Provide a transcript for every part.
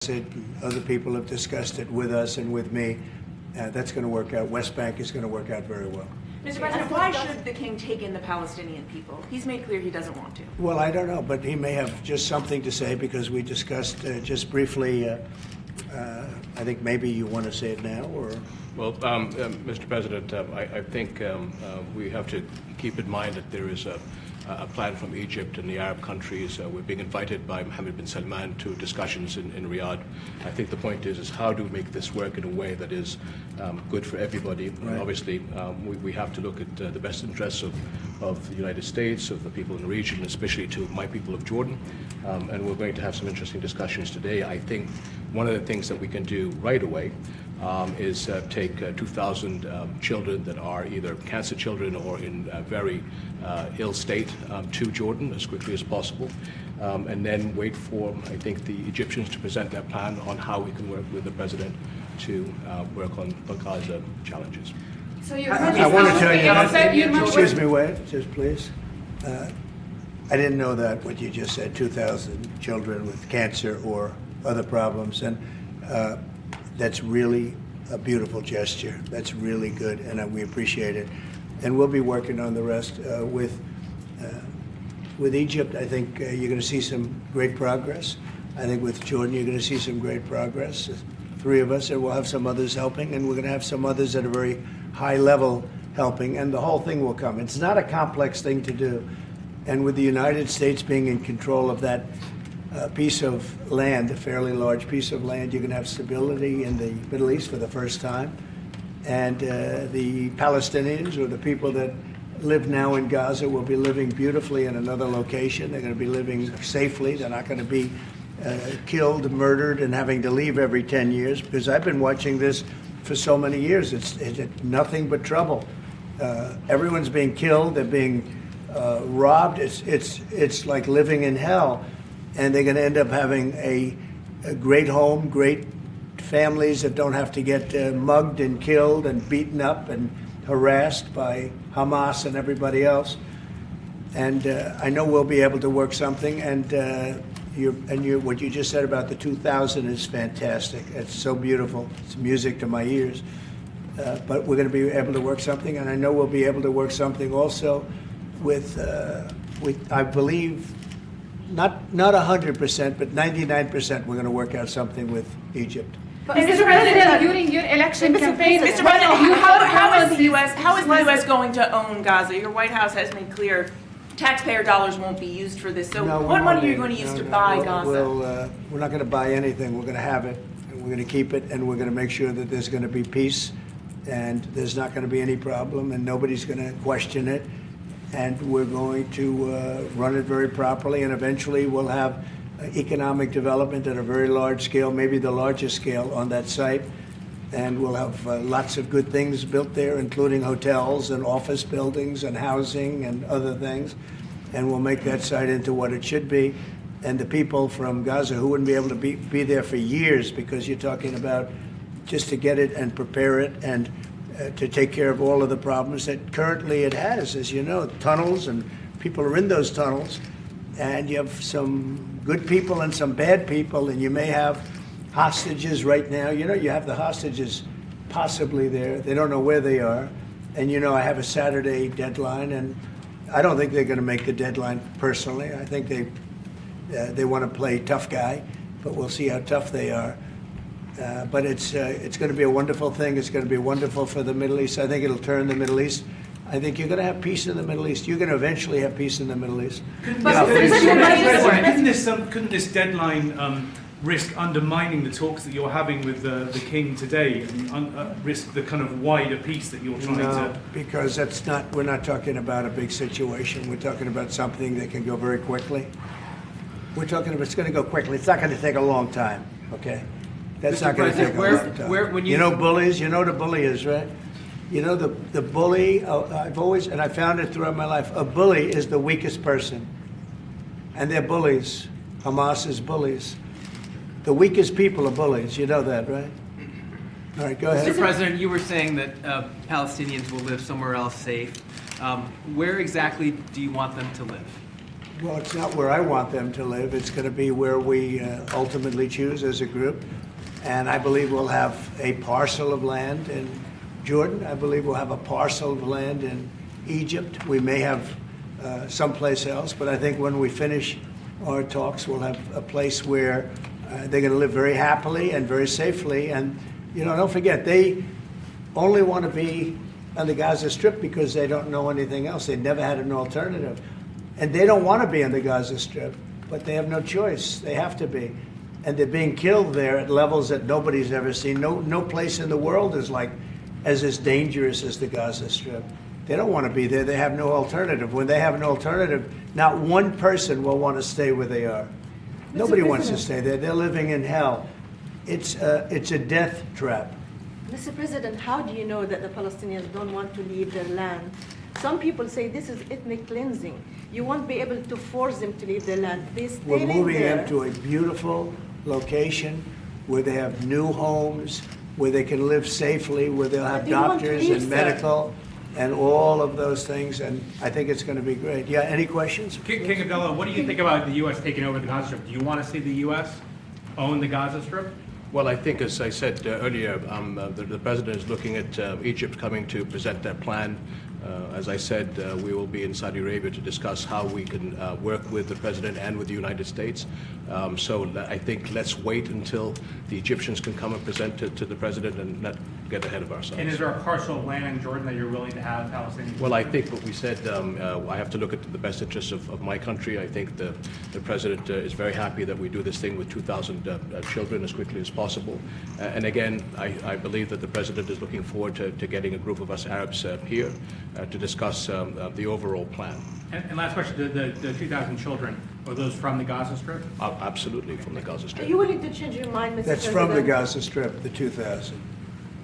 it. Other people have discussed it with us and with me. That's going to work out. West Bank is going to work out very well. Mr. President, why should the king take in the Palestinian people? He's made clear he doesn't want to. Well, I don't know, but he may have just something to say because we discussed just briefly. I think maybe you want to say it now, or. Well, Mr. President, I think we have to keep in mind that there is a plan from Egypt and the Arab countries. We're being invited by Mohammed bin Salman to discussions in Riyadh. I think the point is how do we make this work in a way that is good for everybody? Right. And obviously, we have to look at the best interests of the United States, of the people in the region, especially to my people of Jordan. And we're going to have some interesting discussions today. I think one of the things that we can do right away is take 2,000 children that are either cancer children or in a very ill state to Jordan as quickly as possible, and then wait for, I think, the Egyptians to present their plan on how we can work with the president to work on the Gaza challenges. So I want to tell you, excuse me, wait, just please. I didn't know that, what you just said, 2,000 children with cancer or other problems, and that's really a beautiful gesture. That's really good, and we appreciate it. And we'll be working on the rest with Egypt. I think you're going to see some great progress. I think with Jordan, you're going to see some great progress. 3 of us, and we'll have some others helping, and we're going to have some others at a very high level helping, and the whole thing will come. It's not a complex thing to do. And with the United States being in control of that piece of land, a fairly large piece of land, you're going to have stability in the Middle East for the first time. And the Palestinians, or the people that live now in Gaza, will be living beautifully in another location. They're going to be living safely. They're not going to be killed, murdered, and having to leave every 10 years, because I've been watching this for so many years. It's nothing but trouble. Everyone's being killed. They're being robbed. It's like living in hell. And they're going to end up having a great home, great families that don't have to get mugged and killed and beaten up and harassed by Hamas and everybody else. And I know we'll be able to work something. And what you just said about the 2,000 is fantastic. It's so beautiful. It's music to my ears. But we're going to be able to work something, and I know we'll be able to work something also with I believe, not 100%, but 99%. We're going to work out something with Egypt. But Mr. President, during your election campaign, Mr. President, how is the U.S. going to own Gaza? Your White House has made clear taxpayer dollars won't be used for this. So what money are you going to use to buy Gaza? We're not going to buy anything. We're going to have it, and we're going to keep it, and we're going to make sure that there's going to be peace, and there's not going to be any problem, and nobody's going to question it. And we're going to run it very properly, and eventually we'll have economic development at a very large scale, maybe the largest scale on that site. And we'll have lots of good things built there, including hotels and office buildings and housing and other things. And we'll make that site into what it should be. And the people from Gaza who wouldn't be able to be there for years, because you're talking about just to get it and prepare it and to take care of all of the problems that currently it has, as you know, tunnels, and people are in those tunnels, and you have some good people and some bad people, and you may have hostages right now. You know, you have the hostages possibly there. They don't know where they are. And, you know, I have a Saturday deadline, and I don't think they're going to make the deadline personally. I think they want to play tough guy, but we'll see how tough they are. But it's going to be a wonderful thing. It's going to be wonderful for the Middle East. I think it'll turn the Middle East. I think you're going to have peace in the Middle East. You're going to eventually have peace in the Middle East. Couldn't this deadline risk undermining the talks that you're having with the King today, and risk the kind of wider peace that you're trying to? No, because we're not talking about a big situation. We're talking about something that can go very quickly. We're talking about it's going to go quickly. It's not going to take a long time, okay? That's not going to take a long time. You know bullies? You know what a bully is, right? You know the bully, and I found it throughout my life, a bully is the weakest person. And they're bullies. Hamas is bullies. The weakest people are bullies. You know that, right? All right, go ahead. Mr. President, you were saying that Palestinians will live somewhere else safe. Where exactly do you want them to live? Well, it's not where I want them to live. It's going to be where we ultimately choose as a group. And I believe we'll have a parcel of land in Jordan. I believe we'll have a parcel of land in Egypt. We may have someplace else, but I think when we finish our talks, we'll have a place where they're going to live very happily and very safely. And, you know, don't forget, they only want to be on the Gaza Strip because they don't know anything else. They never had an alternative. And they don't want to be on the Gaza Strip, but they have no choice. They have to be. And they're being killed there at levels that nobody's ever seen. No place in the world is like as dangerous as the Gaza Strip. They don't want to be there. They have no alternative. When they have an alternative, not one person will want to stay where they are. Nobody wants to stay there. They're living in hell. It's a death trap. Mr. President, how do you know that the Palestinians don't want to leave their land? Some people say this is ethnic cleansing. You won't be able to force them to leave their land. They stay We're moving there. them to a beautiful location where they have new homes, where they can live safely, where they'll have But they want to doctors leave, and sir. medical and all of those things. And I think it's going to be great. Yeah, any questions? King Abdullah, what do you think about the U.S. taking over the Gaza Strip? Do you want to see the U.S. own the Gaza Strip? Well, I think, as I said earlier, the president is looking at Egypt coming to present their plan. As I said, we will be in Saudi Arabia to discuss how we can work with the president and with the United States. So I think let's wait until the Egyptians can come and present it to the president and not get ahead of ourselves. And is there a parcel of land in Jordan that you're willing to have Palestinians? Well, I think what we said, I have to look at the best interests of my country. I think the president is very happy that we do this thing with 2,000 children as quickly as possible. And again, I believe that the president is looking forward to getting a group of us Arabs here to discuss the overall plan. And last question, the 2,000 children, are those from the Gaza Strip? Absolutely, from the Gaza Are Strip. you willing to change your mind, Mr. That's President? from the Gaza Strip, the 2,000.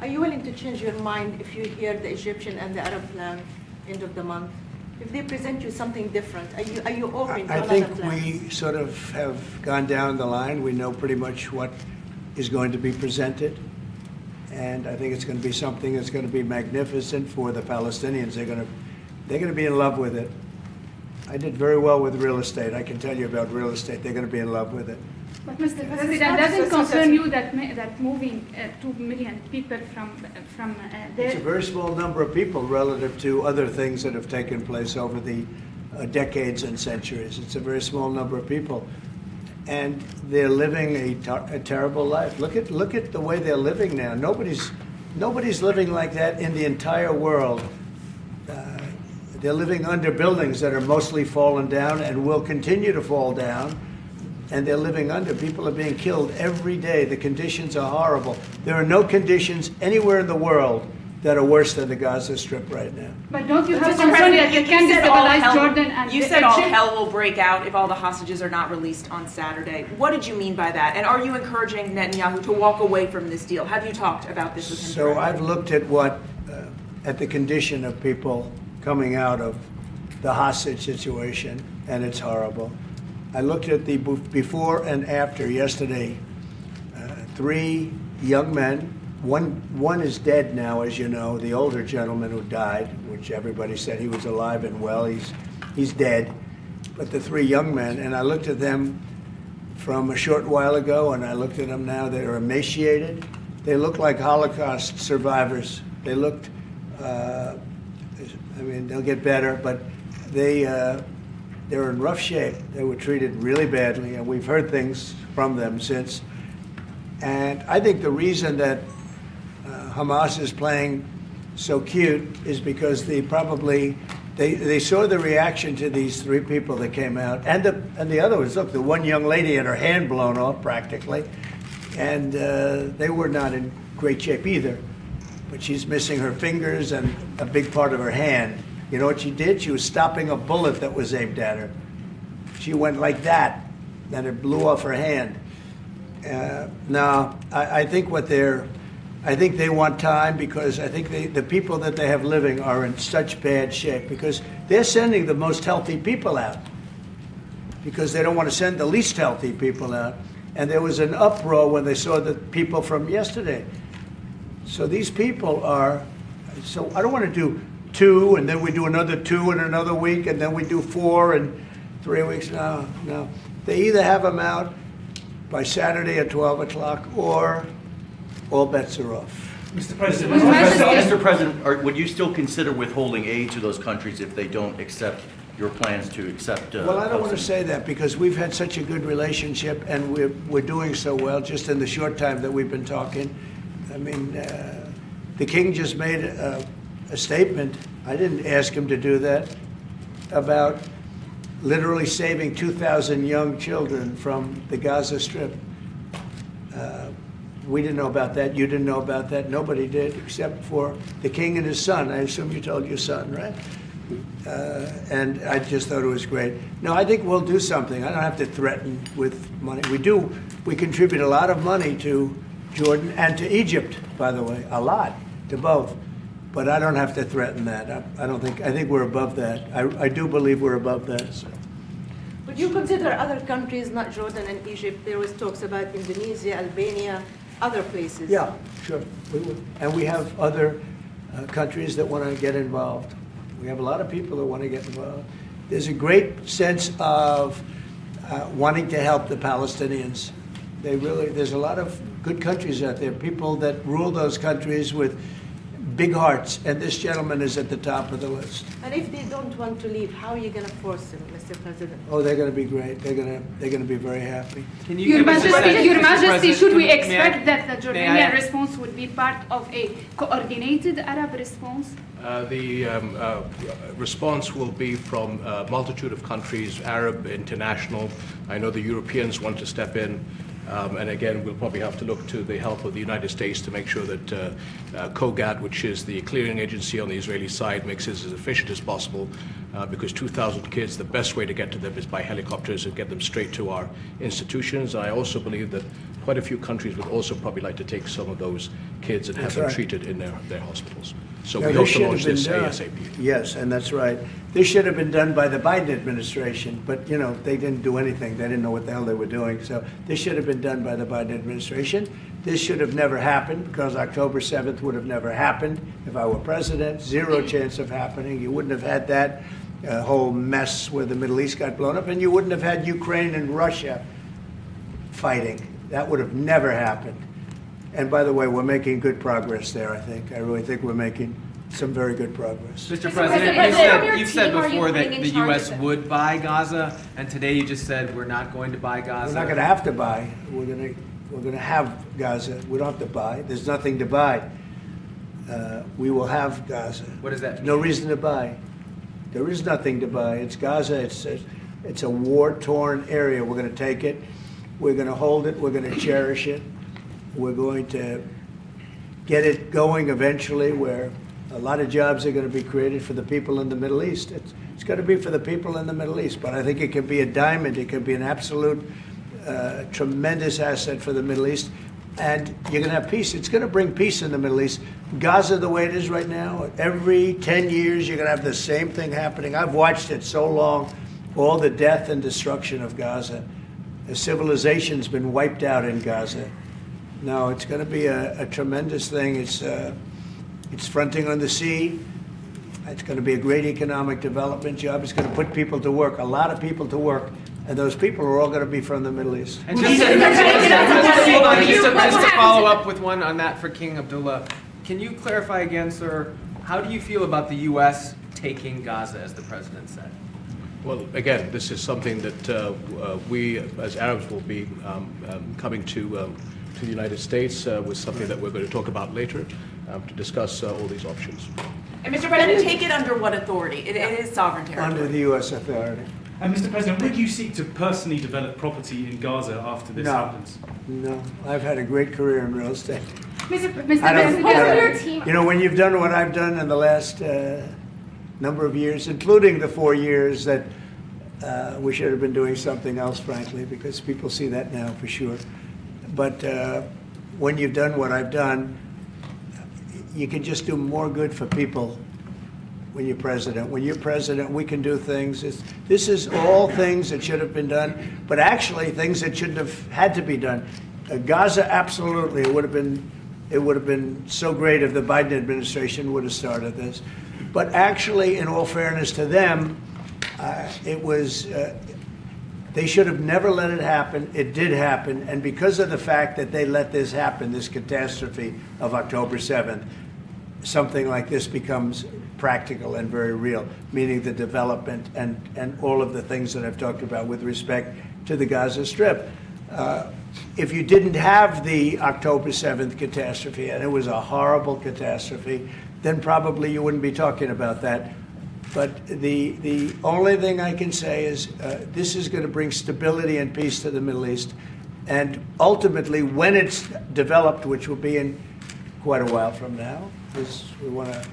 Are you willing to change your mind if you hear the Egyptian and the Arab plan end of the month? If they present you something different, are you open to I another think plan? we sort of have gone down the line. We know pretty much what is going to be presented. And I think it's going to be something that's going to be magnificent for the Palestinians. They're going to be in love with it. I did very well with real estate. I can tell you about real estate. They're going to be in love with it. But Mr. President, doesn't concern you that moving 2 million people from It's a there? very small number of people relative to other things that have taken place over the decades and centuries. It's a very small number of people. And they're living a terrible life. Look at the way they're living now. Nobody's living like that in the entire world. They're living under buildings that are mostly fallen down and will continue to fall down. And they're living under. People are being killed every day. The conditions are horrible. There are no conditions anywhere in the world that are worse than the Gaza Strip right now. But don't you have Mr. concern President, that you can said all destabilize hell- Jordan and You said all Egypt? hell will break out if all the hostages are not released on Saturday. What did you mean by that? And are you encouraging Netanyahu to walk away from this deal? Have you talked about this with him? So I've looked at at the condition of people coming out of the hostage situation, and it's horrible. I looked at the before and after yesterday. 3 young men. One is dead now, as you know, the older gentleman who died, which everybody said he was alive and well. He's dead. But the 3 young men, and I looked at them from a short while ago, and I looked at them now. They're emaciated. They look like Holocaust survivors. They looked, they'll get better, but they're in rough shape. They were treated really badly, and we've heard things from them since. And I think the reason that Hamas is playing so cute is because they saw the reaction to these 3 people that came out, and the other ones. Look, the one young lady had her hand blown off practically, and they were not in great shape either. But she's missing her fingers and a big part of her hand. You know what she did? She was stopping a bullet that was aimed at her. She went like that, and it blew off her hand. Now, I think I think they want time because I think the people that they have living are in such bad shape because they're sending the most healthy people out because they don't want to send the least healthy people out. And there was an uproar when they saw the people from yesterday. So these people I don't want to do 2 and then we do another 2 in another week and then we do 4 and 3 weeks? No, no. They either have them out by Saturday at 12 o'clock or all bets are off. Mr. President, Mr. President, would you still consider withholding aid to those countries if they don't accept your plans to accept? Well, I don't want to Palestinians? say that because we've had such a good relationship and we're doing so well just in the short time that we've been talking. I mean, the king just made a statement. I didn't ask him to do that, about literally saving 2,000 young children from the Gaza Strip. We didn't know about that. You didn't know about that. Nobody did except for the king and his son. I assume you told your son, right? And I just thought it was great. No, I think we'll do something. I don't have to threaten with money. We contribute a lot of money to Jordan and to Egypt, by the way, a lot, to both. But I don't have to threaten that. I think we're above that. I do believe we're above that. Would you consider other countries, not Jordan and Egypt? There was talks about Indonesia, Albania, other places. Yeah, sure, we would. And we have other countries that want to get involved. We have a lot of people that want to get involved. There's a great sense of wanting to help the Palestinians. There's a lot of good countries out there, people that rule those countries with big hearts, and this gentleman is at the top of the list. And if they don't want to leave, how are you going to force them, Mr. President? Oh, they're going to be great. They're going to be very happy. Can you Your give us a Majesty, sense, Your Mr. Majesty, President, should we may I- expect that the may I- Jordanian response would be part of a coordinated Arab response? The response will be from a multitude of countries, Arab, international. I know the Europeans want to step in. And again, we'll probably have to look to the help of the United States to make sure that COGAT, which is the clearing agency on the Israeli side, makes this as efficient as possible, because 2,000 kids, the best way to get to them is by helicopters and get them straight to our institutions. And I also believe that quite a few countries would also probably like to take some of those kids and have That's them right. treated in their hospitals. So Now, we this hope to should have launch been this done- ASAP. Yes, and that's right. This should have been done by the Biden administration, but, you know, they didn't do anything. They didn't know what the hell they were doing. So this should have been done by the Biden administration. This should have never happened because October 7th would have never happened if I were president. Zero chance of happening. You wouldn't have had that whole mess where the Middle East got blown up, and you wouldn't have had Ukraine and Russia fighting. That would have never happened. And by the way, we're making good progress there, I think. I really think we're making some very good progress. Mr. President, President, you've said team are you before that putting in the charge U.S. of it? would buy Gaza, and today you just said we're not going to buy Gaza. We're not going to have to buy. We're going to have Gaza. We don't have to buy. There's nothing to buy. We will have Gaza. What does that mean? No reason to buy. There is nothing to buy. It's Gaza. It's a war-torn area. We're going to take it. We're going to hold it. We're going to cherish it. We're going to get it going eventually, where a lot of jobs are going to be created for the people in the Middle East. It's going to be for the people in the Middle East, but I think it can be a diamond. It can be an absolute tremendous asset for the Middle East. And you're going to have peace. It's going to bring peace in the Middle East. Gaza, the way it is right now, every 10 years you're going to have the same thing happening. I've watched it so long, all the death and destruction of Gaza. The civilization's been wiped out in Gaza. No, it's going to be a tremendous thing. It's fronting on the sea. It's going to be a great economic development job. It's going to put people to work, a lot of people to work. And those people are all going to be from the Middle East. And just to follow up with one on that for King Abdullah, can you clarify again, sir, how do you feel about the U.S. taking Gaza, as the president said? Well, again, this is something that we, as Arabs, will be coming to the United States with something that we're going to talk about later to discuss all these options. And Mr. President, take it under what authority? It is sovereign territory. Under the U.S. authority. And Mr. President, would you seek to personally develop property in Gaza after this No. happens? No, I've had a great career in real estate. Mr. I don't- President, I your don't- team- You know, when you've done what I've done in the last number of years, including the 4 years that we should have been doing something else, frankly, because people see that now for sure. But when you've done what I've done, you can just do more good for people when you're president. When you're president, we can do things. This is all things that should have been done, but actually things that shouldn't have had to be done. Gaza, absolutely, it would have been so great if the Biden administration would have started this. But actually, in all fairness to them, it was They should have never let it happen. It did happen. And because of the fact that they let this happen, this catastrophe of October 7th, something like this becomes practical and very real, meaning the development and all of the things that I've talked about with respect to the Gaza Strip. If you didn't have the October 7th catastrophe, and it was a horrible catastrophe, then probably you wouldn't be talking about that. But the only thing I can say is this is going to bring stability and peace to the Middle East. And ultimately, when it's developed, which will be in quite a while from now, because we want to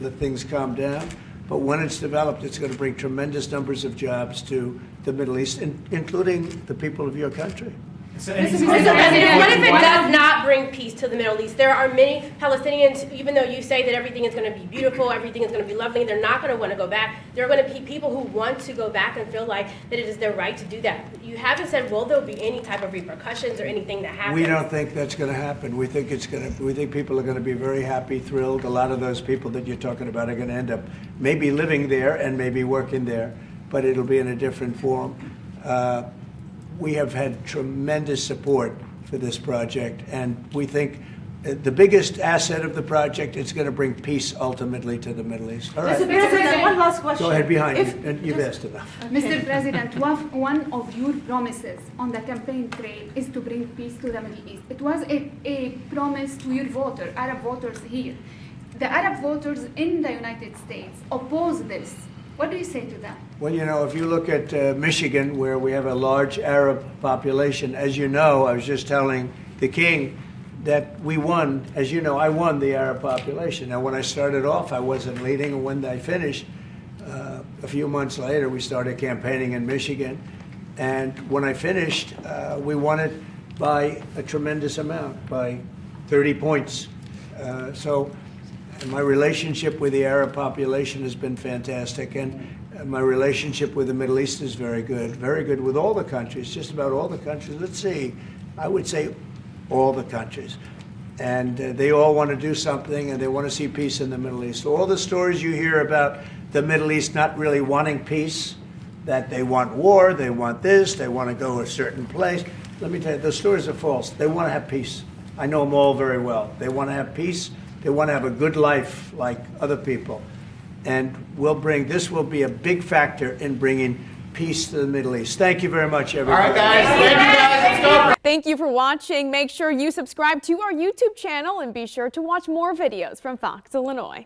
let things calm down. But when it's developed, it's going to bring tremendous numbers of jobs to the Middle East, including the people of your country. So Mr. President, what if it does not bring peace to the Middle East? There are many Palestinians, even though you say that everything is going to be beautiful, everything is going to be lovely, they're not going to want to go back. There are going to be people who want to go back and feel like that it is their right to do that. You haven't said, will there be any type of repercussions or anything that happens? We don't think that's going to happen. We think people are going to be very happy, thrilled. A lot of those people that you're talking about are going to end up maybe living there and maybe working there, but it'll be in a different form. We have had tremendous support for this project, and we think the biggest asset of the project is going to bring peace ultimately to the Middle East. All right. Mr. President, one last question. Go ahead, behind you, and you've asked enough. Mr. President, one of your promises on the campaign trail is to bring peace to the Middle East. It was a promise to your Arab voters here. The Arab voters in the United States oppose this. What do you say to that? Well, you know, if you look at Michigan, where we have a large Arab population, as you know, I was just telling the King that we won. As you know, I won the Arab population. Now, when I started off, I wasn't leading, and when I finished, a few months later, we started campaigning in Michigan. And when I finished, we won it by a tremendous amount, by 30 points. So my relationship with the Arab population has been fantastic, and my relationship with the Middle East is very good with all the countries, just about all the countries. Let's see, I would say all the countries. And they all want to do something, and they want to see peace in the Middle East. All the stories you hear about the Middle East not really wanting peace, that they want war, they want this, they want to go a certain place. Let me tell you, those stories are false. They want to have peace. I know them all very well. They want to have peace. They want to have a good life like other people. And this will be a big factor in bringing peace to the Middle East. Thank you very much, everybody. All right, guys. Thank you, guys. Let's go. Thank you for watching. Make sure you subscribe to our YouTube channel and be sure to watch more videos from Fox Illinois.